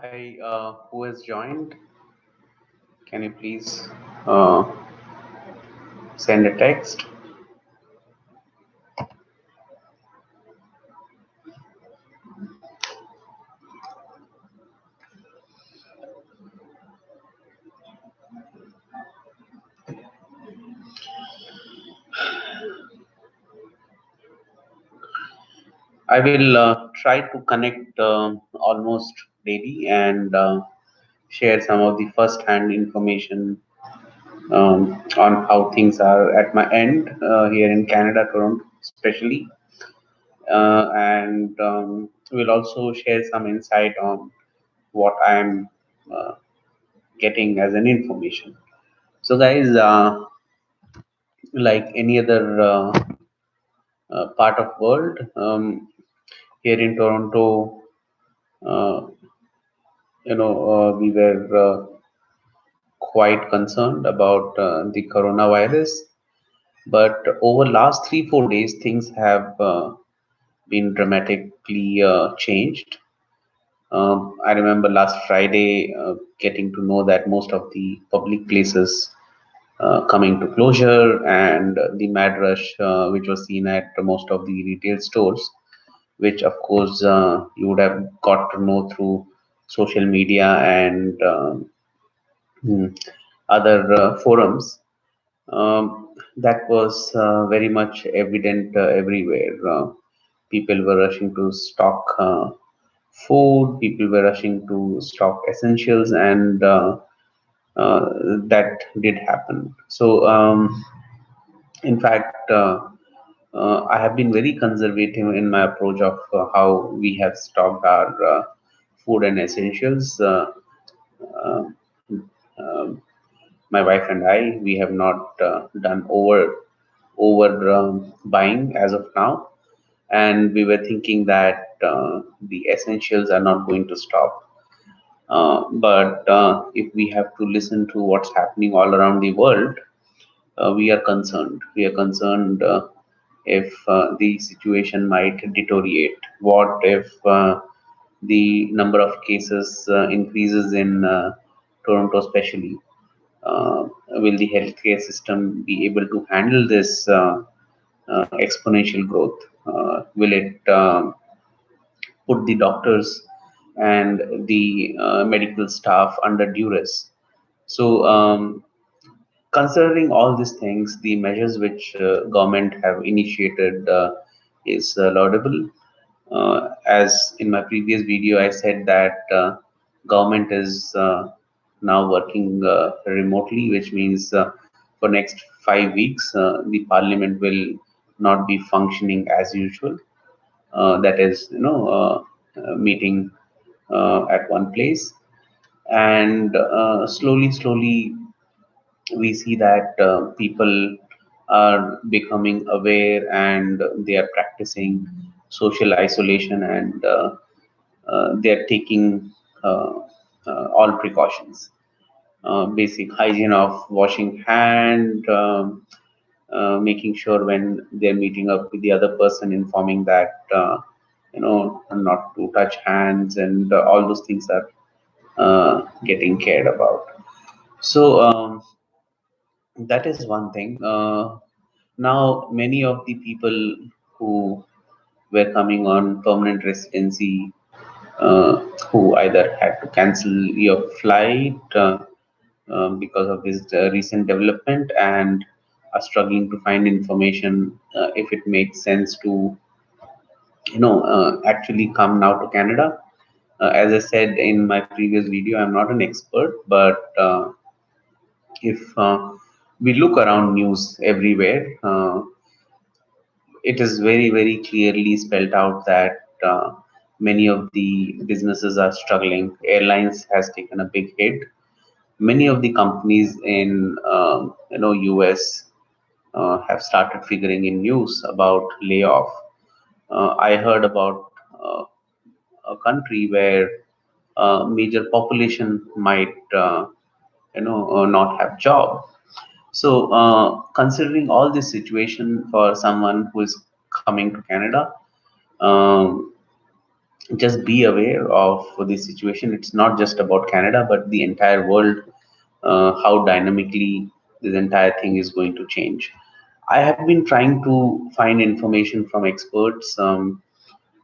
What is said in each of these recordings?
Hi, who has joined? Can you please uh, send a text? I will try to connect almost daily and share some of the first-hand information on how things are at my end here in Canada, Toronto, especially, and we'll also share some insight on what I'm uh, getting as an information. So, guys, like any other part of world. Here in Toronto, uh, we were quite concerned about the coronavirus. But over last 3 4 days, things have been dramatically changed. I remember last Friday getting to know that most of the public places coming to closure, and the mad rush which was seen at most of the retail stores, which of course you would have got to know through social media and hmm, other forums. That was very much evident everywhere. People were rushing to stock food, people were rushing to stock essentials, and uh, that did happen. So, in fact, I have been very conservative in my approach of how we have stocked our food and essentials. Uh, um, my wife and I, we have not done over buying as of now, and we were thinking that the essentials are not going to stop. But if we have to listen to what's happening all around the world, we are concerned. We are concerned if the situation might deteriorate. What if the number of cases increases in Toronto, especially? Will the healthcare system be able to handle this exponential growth? Will it put the doctors and the medical staff under duress? So, considering all these things, the measures which government have initiated is laudable. As in my previous video, I said that government is now working remotely, which means for next 5 weeks, the parliament will not be functioning as usual. That is, meeting at one place, and slowly, we see that people are becoming aware and they are practicing social isolation, and they are taking uh, all precautions, basic hygiene of washing hand, making sure when they're meeting up with the other person, informing that not to touch hands, and all those things are getting cared about. So that is one thing. Now, many of the people who were coming on permanent residency, uh, who either had to cancel your flight because of this recent development, and are struggling to find information if it makes sense to actually come now to Canada. As I said in my previous video, I'm not an expert, but if we look around news everywhere, it is very clearly spelled out that many of the businesses are struggling. Airlines has taken a big hit. Many of the companies in US have started figuring in news about layoff. I heard about uh, a country where major population might not have job. So, considering all this situation for someone who is coming to Canada, um, just be aware of the situation. It's not just about Canada, but the entire world, how dynamically this entire thing is going to change. I have been trying to find information from experts.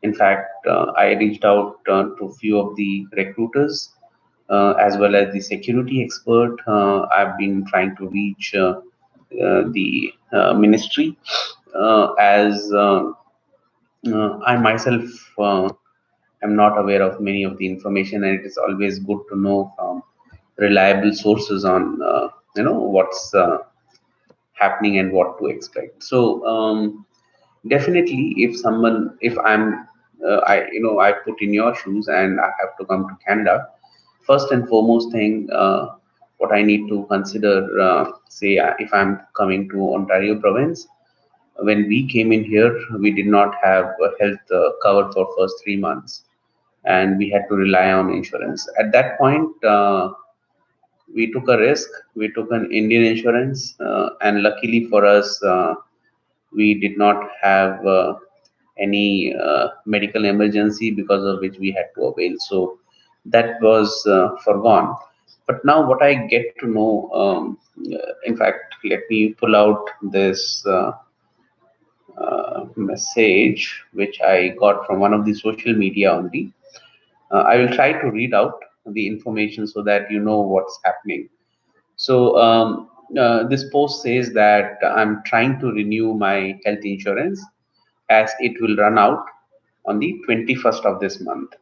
In fact, I reached out to a few of the recruiters as well as the security expert. I've been trying to reach the ministry as I myself am not aware of many of the information, and it is always good to know from reliable sources on what's happening and what to expect. So definitely, if I'm, I put in your shoes and I have to come to Canada, first and foremost thing, what I need to consider, say, if I'm coming to Ontario province, when we came in here, we did not have health cover for first 3 months, and we had to rely on insurance. At that point, we took a risk. We took an Indian insurance, and luckily for us, we did not have any medical emergency because of which we had to avail. So that was forgone. But now, what I get to know, in fact, let me pull out this message which I got from one of the social media only. I will try to read out the information so that you know what's happening. So this post says that I'm trying to renew my health insurance as it will run out on the 21st of this month.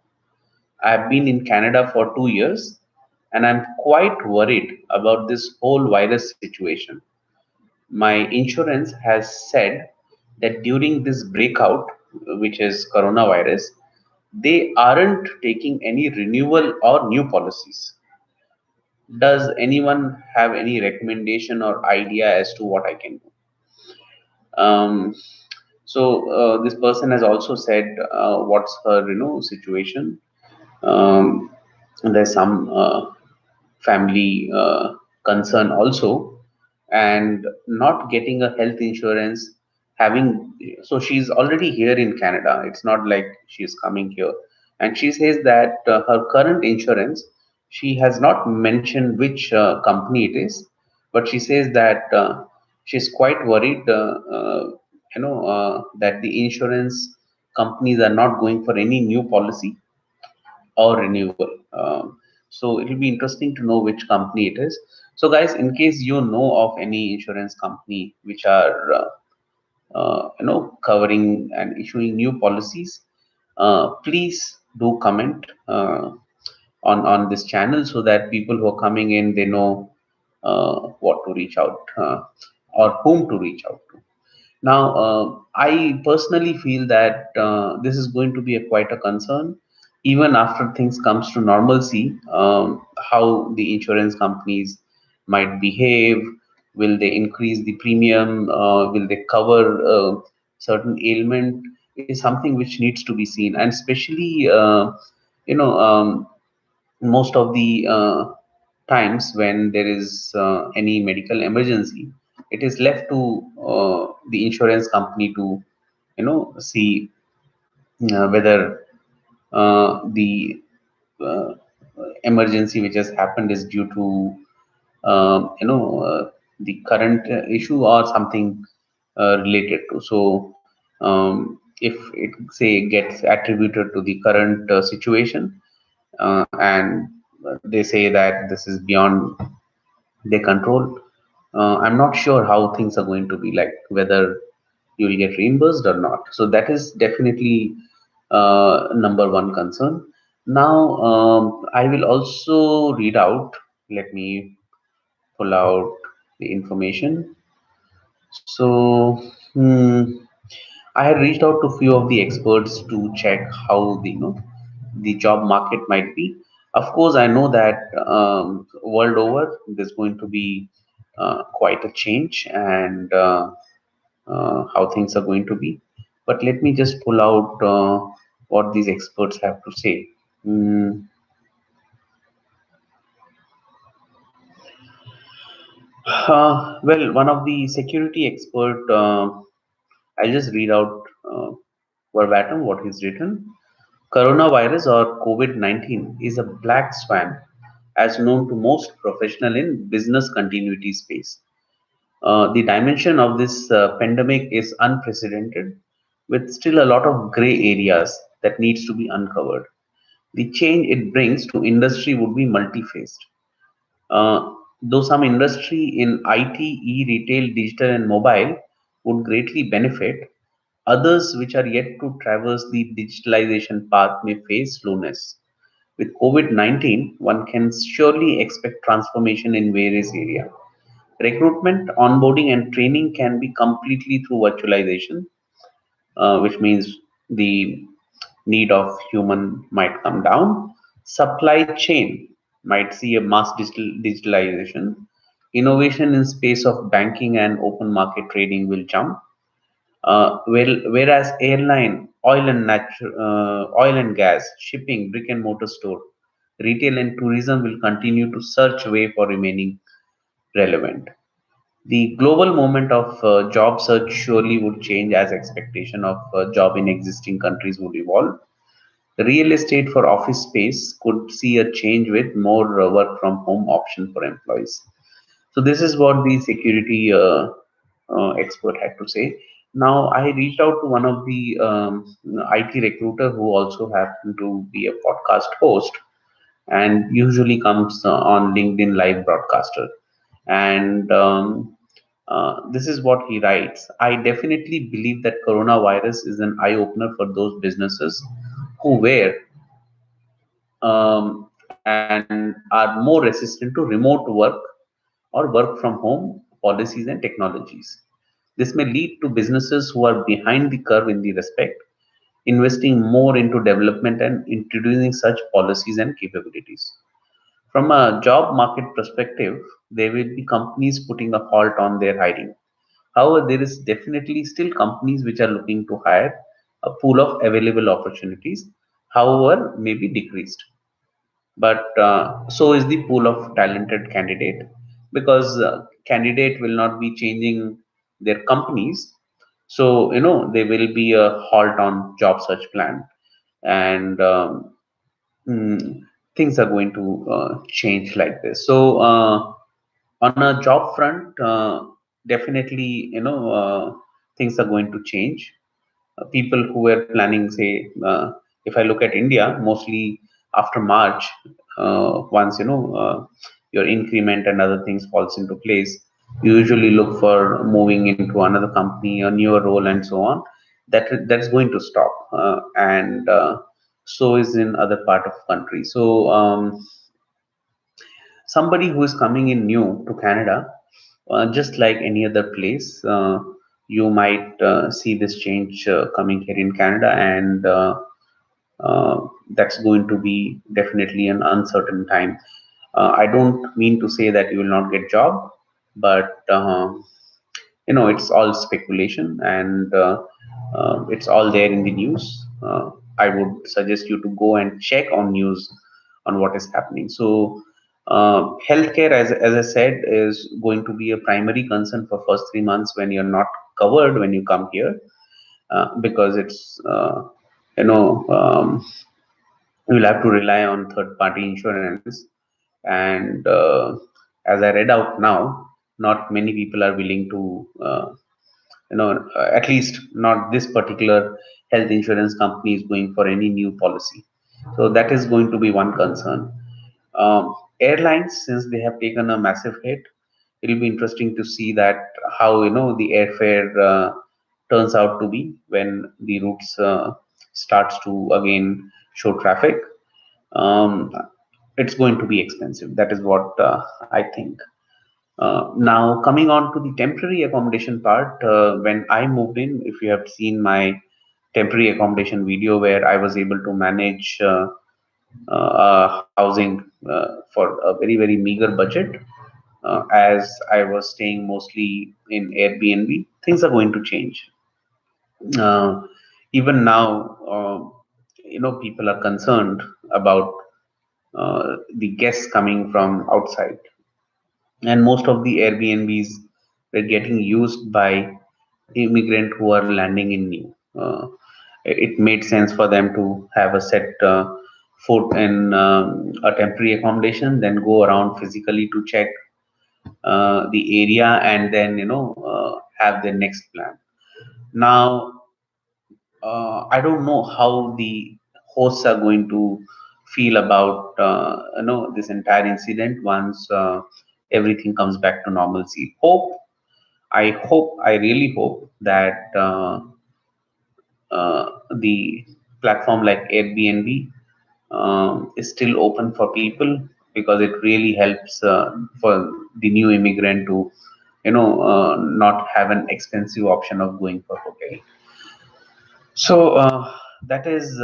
I've been in Canada for 2 years and I'm quite worried about this whole virus situation. My insurance has said that during this breakout, which is coronavirus, they aren't taking any renewal or new policies. Does anyone have any recommendation or idea as to what I can do? Um, this person has also said what's her situation. Um, there's some family concern also, and not getting a health insurance, having, so she's already here in Canada. It's not like she's coming here, and she says that her current insurance, she has not mentioned which company it is, but she says that she's quite worried, that the insurance companies are not going for any new policy or renewal. So it will be interesting to know which company it is. So, guys, in case you know of any insurance company which are covering and issuing new policies, please do comment on this channel so that people who are coming in, they know what to reach out, or whom to reach out to. Now, I personally feel that this is going to be quite a concern, even after things comes to normalcy. How the insurance companies might behave? Will they increase the premium? Will they cover certain ailment? Is something which needs to be seen, and especially, you know, um, most of the times when there is any medical emergency, it is left to the insurance company to see whether the uh, emergency which has happened is due to the current issue or something related to. So if it say gets attributed to the current situation, and they say that this is beyond their control, I'm not sure how things are going to be, like whether you will get reimbursed or not. So that is definitely number one concern. Now, I will also read out. Let me pull out the information. So, I had reached out to few of the experts to check how the job market might be. Of course, I know that world over there's going to be quite a change, and how things are going to be. But let me just pull out what these experts have to say. Mm, well, one of the security expert, I'll just read out verbatim what he's written. Coronavirus or COVID 19 is a black swan, as known to most professional in business continuity space. The dimension of this pandemic is unprecedented, with still a lot of gray areas that needs to be uncovered. The change it brings to industry would be multi-faced. Though some industry in IT, e-retail, digital, and mobile would greatly benefit, others which are yet to traverse the digitalization path may face slowness. With COVID 19, one can surely expect transformation in various areas. Recruitment, onboarding, and training can be completely through virtualization, which means the need of human might come down. Supply chain might see a mass digitalization. Innovation in space of banking and open market trading will jump. Whereas airline, oil and gas, shipping, brick and mortar store, retail and tourism will continue to search way for remaining relevant. The global moment of job search surely would change as expectation of job in existing countries would evolve. The real estate for office space could see a change with more work from home option for employees. So this is what the security expert had to say. Now I reached out to one of the IT recruiter who also happened to be a podcast host and usually comes on LinkedIn live broadcaster. And this is what he writes. I definitely believe that coronavirus is an eye opener for those businesses who were and are more resistant to remote work or work from home policies and technologies. This may lead to businesses who are behind the curve in the respect, investing more into development and introducing such policies and capabilities. From a job market perspective, there will be companies putting a halt on their hiring. However, there is definitely still companies which are looking to hire. A pool of available opportunities, however, may be decreased. But so is the pool of talented candidate because candidate will not be changing their companies. So there will be a halt on job search plan, and mm, things are going to change like this. So on a job front, definitely things are going to change. People who were planning, say, if I look at India, mostly after March, once your increment and other things falls into place, you usually look for moving into another company, a newer role, and so on. That's going to stop, and so is in other part of country. So somebody who is coming in new to Canada, just like any other place, you might see this change coming here in Canada, and that's going to be definitely an uncertain time. I don't mean to say that you will not get job, but it's all speculation, and it's all there in the news. I would suggest you to go and check on news on what is happening. So healthcare, as I said, is going to be a primary concern for first 3 months when you're not covered when you come here, because it's you know you'll have to rely on third party insurance. And as I read out now, not many people are willing to at least not this particular health insurance company is going for any new policy. So that is going to be one concern. Airlines, since they have taken a massive hit, it will be interesting to see that how the airfare turns out to be when the routes starts to again show traffic. um, it's going to be expensive. That is what I think. Now, coming on to the temporary accommodation part, when I moved in, if you have seen my temporary accommodation video where I was able to manage housing for a very, very meager budget, as I was staying mostly in Airbnb, things are going to change. Uh, Even now, people are concerned about the guests coming from outside, and most of the Airbnbs were getting used by immigrant who are landing in new. it made sense for them to have a set foot in a temporary accommodation, then go around physically to check the area, and then have their next plan. Now, I don't know how the hosts are going to feel about this entire incident once everything comes back to normalcy. I really hope that the platform like Airbnb is still open for people, because it really helps for the new immigrant to not have an expensive option of going for hotel. So that is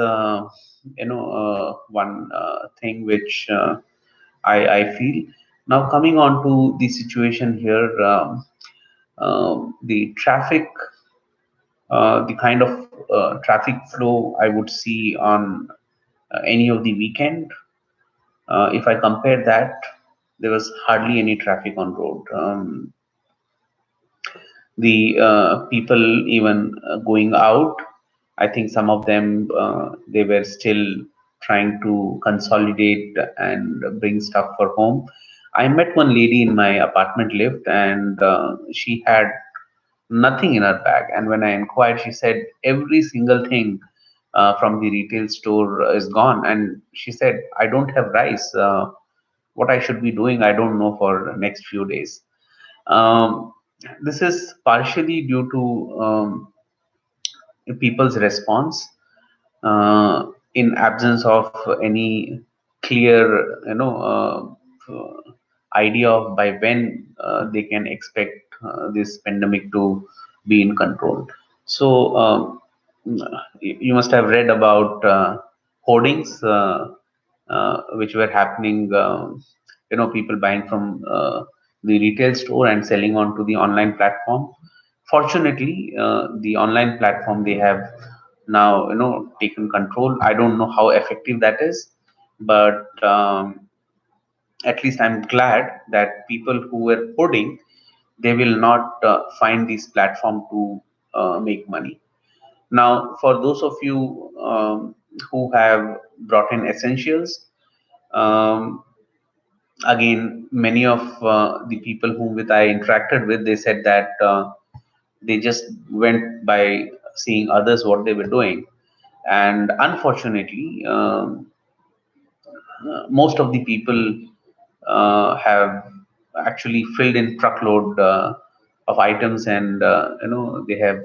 one thing which I feel. Now, coming on to the situation here, the traffic, the kind of traffic flow I would see on any of the weekend. If I compare that, there was hardly any traffic on road. The people even going out, I think some of them they were still trying to consolidate and bring stuff for home. I met one lady in my apartment lift, and she had nothing in her bag. And when I inquired, she said every single thing from the retail store is gone. And she said, I don't have rice. What I should be doing, I don't know for the next few days. Um, this is partially due to people's response in absence of any clear, idea of by when they can expect this pandemic to be in control. So you must have read about hoardings which were happening. People buying from the retail store and selling on to the online platform. Fortunately, the online platform, they have now taken control. I don't know how effective that is, but at least I'm glad that people who were hoarding, they will not find this platform to make money. Now, for those of you who have brought in essentials, um, again, many of the people whom with I interacted with, they said that they just went by seeing others what they were doing, and unfortunately, most of the people have actually filled in truckload of items, and they have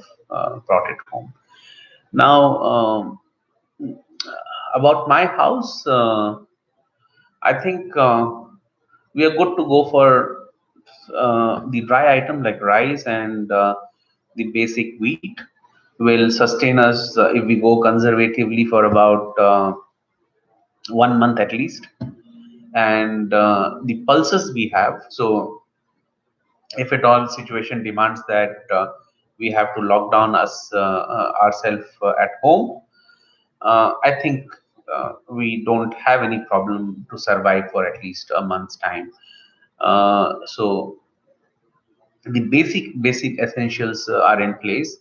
brought it home. Now, about my house, I think we are good to go for the dry item like rice, and the basic wheat will sustain us if we go conservatively for about 1 month at least. And the pulses we have, so if at all situation demands that we have to lock down us ourselves at home, I think we don't have any problem to survive for at least a month's time. So the basic essentials are in place.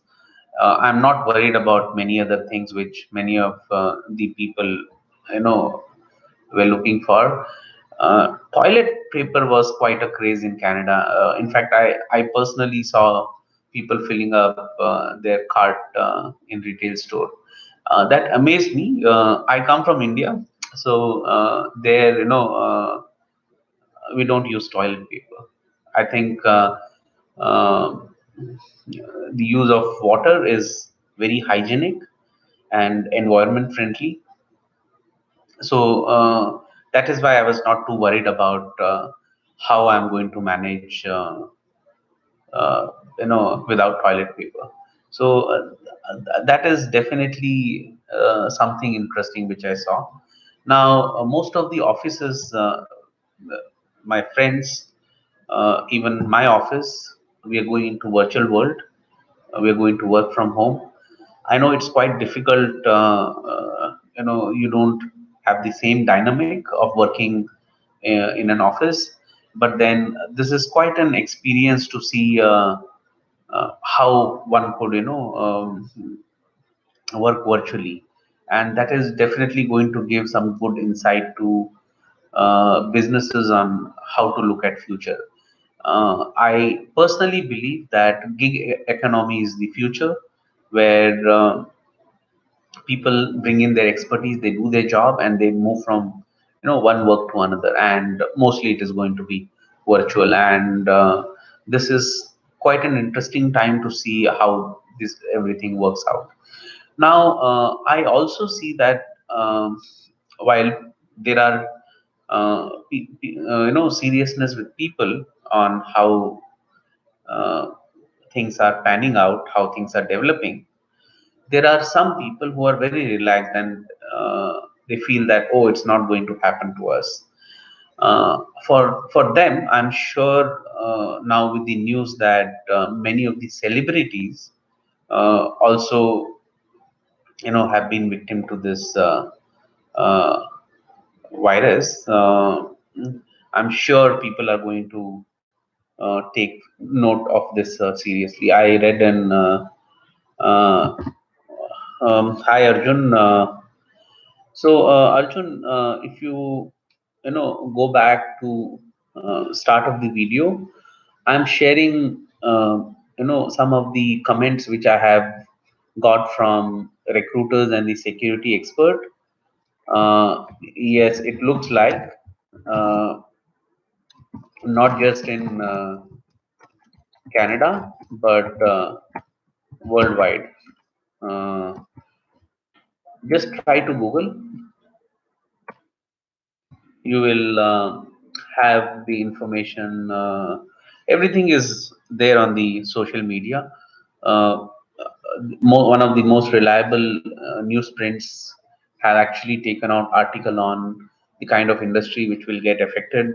I'm not worried about many other things which many of the people you know were looking for. Toilet paper was quite a craze in Canada. In fact, I personally saw people filling up their cart in retail store. That amazed me. I come from India, so there, we don't use toilet paper. I think uh, the use of water is very hygienic and environment friendly. So that is why I was not too worried about how I'm going to manage, without toilet paper. So that is definitely something interesting which I saw. Now, most of the offices, my friends, even my office, we are going into virtual world. We are going to work from home. I know it's quite difficult. You don't have the same dynamic of working in an office, but then this is quite an experience to see how one could, work virtually, and that is definitely going to give some good insight to businesses on how to look at future. I personally believe that gig economy is the future, where people bring in their expertise, they do their job, and they move from one work to another. And mostly it is going to be virtual, and this is quite an interesting time to see how this everything works out. Now, I also see that while there are seriousness with people on how uh, things are panning out, how things are developing, there are some people who are very relaxed, and they feel that, oh, it's not going to happen to us. For them, I'm sure now with the news that many of the celebrities also have been victim to this uh, virus. I'm sure people are going to take note of this seriously. I read an uh, hi Arjun. Arjun, if go back to start of the video, I'm sharing some of the comments which I have got from recruiters and the security expert. Yes, it looks like uh, not just in Canada but worldwide. Uh, just try to Google. You will have the information. Everything is there on the social media. Uh, One of the most reliable newsprints have actually taken out article on the kind of industry which will get affected.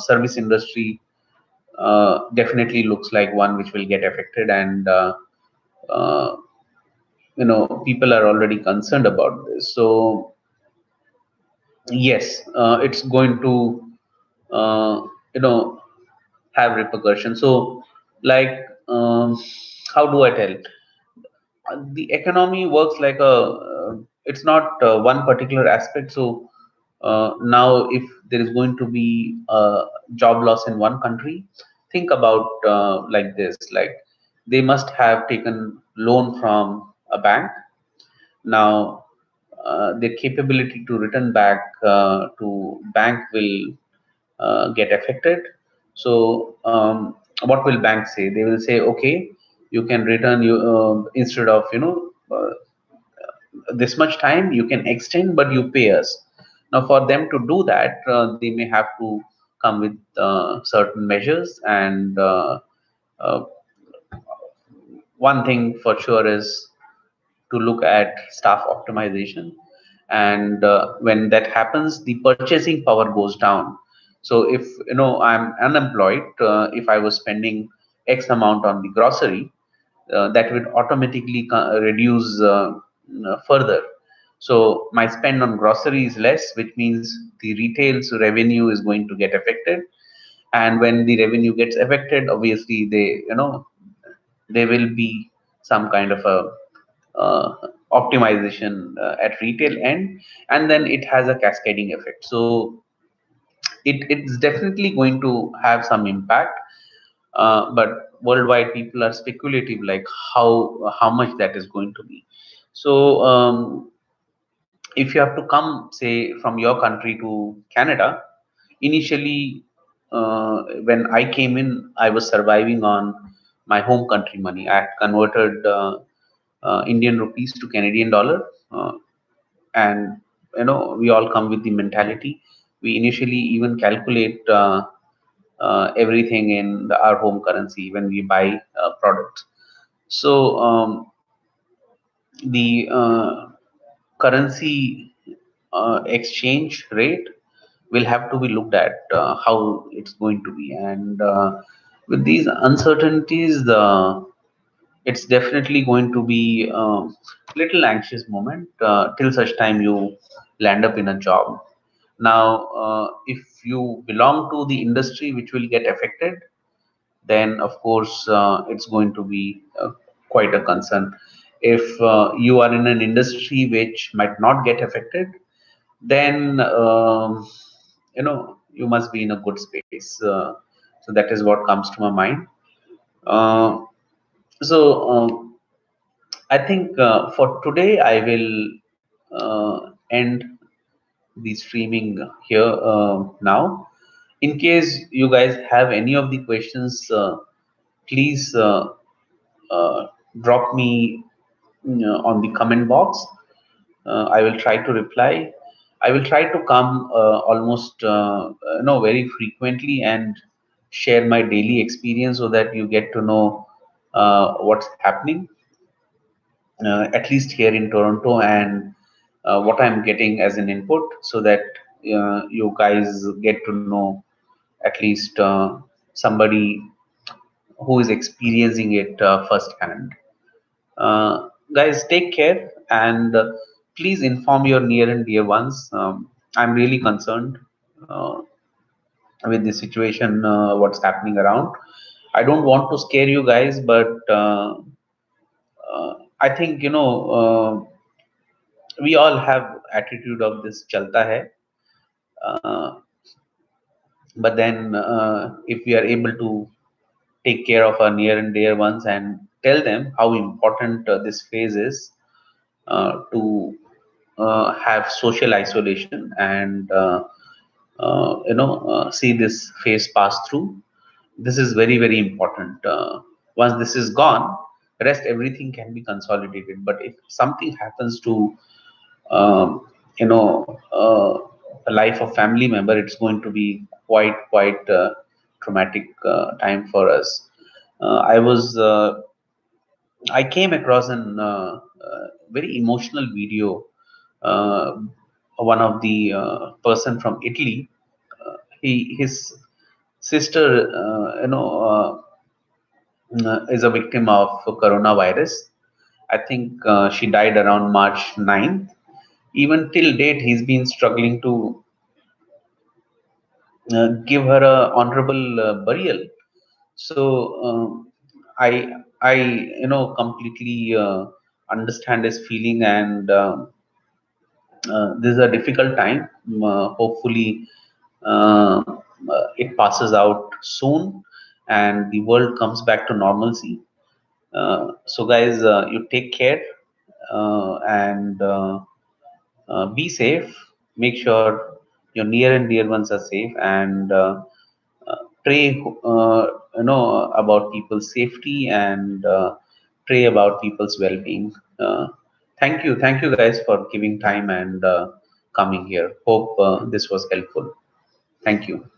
Service industry definitely looks like one which will get affected, and uh, people are already concerned about this. So yes, it's going to uh, you know have repercussions. So, like, how do I tell? The economy works like a. It's not one particular aspect. So now, if there is going to be a job loss in one country, think about like this: like they must have taken loan from a bank. Now, their capability to return back to bank will get affected. So, what will banks say? They will say, okay, you can return you instead of this much time, you can extend, but you pay us. Now, for them to do that, they may have to come with certain measures, and uh, one thing for sure is to look at staff optimization. And when that happens, the purchasing power goes down. So if I'm unemployed, if I was spending x amount on the grocery, that would automatically reduce further. So my spend on grocery is less, which means the retail's revenue is going to get affected. And when the revenue gets affected, obviously there will be some kind of a optimization at retail end, and then it has a cascading effect. So it's definitely going to have some impact, but worldwide people are speculative, like how much that is going to be. So if you have to come, say, from your country to Canada, initially, when I came in, I was surviving on my home country money. I had converted Indian rupees to Canadian dollar, and we all come with the mentality. We initially even calculate everything in our home currency when we buy products. So the currency exchange rate will have to be looked at, how it's going to be. And with these uncertainties, it's definitely going to be a little anxious moment till such time you land up in a job. Now, if you belong to the industry which will get affected, then of course it's going to be quite a concern. If you are in an industry which might not get affected, then you must be in a good space. So that is what comes to my mind. Uh, so I think for today I will end the streaming here now. In case you guys have any of the questions, please drop me on the comment box. I will try to reply. I will try to come almost very frequently and share my daily experience so that you get to know what's happening, at least here in Toronto, and what I'm getting as an input, so that you guys get to know at least somebody who is experiencing it firsthand. Guys, take care, and please inform your near and dear ones. I'm really concerned with the situation, what's happening around. I don't want to scare you guys, but I think we all have attitude of this chalta hai. Uh, but then if we are able to take care of our near and dear ones and tell them how important this phase is, to have social isolation and see this phase pass through. This is very, very important. Once this is gone, rest everything can be consolidated. But if something happens to the life of family member, it's going to be quite traumatic time for us. I came across an very emotional video. Uh, One of the person from Italy, his sister, is a victim of coronavirus. I think she died around March 9th. Even till date, he's been struggling to give her a honorable burial. So I completely understand his feeling, and this is a difficult time. Hopefully, it passes out soon, and the world comes back to normalcy. So, guys, you take care and be safe. Make sure your near and dear ones are safe, and pray about people's safety, and pray about people's well-being. Thank you guys for giving time and coming here. Hope this was helpful. Thank you.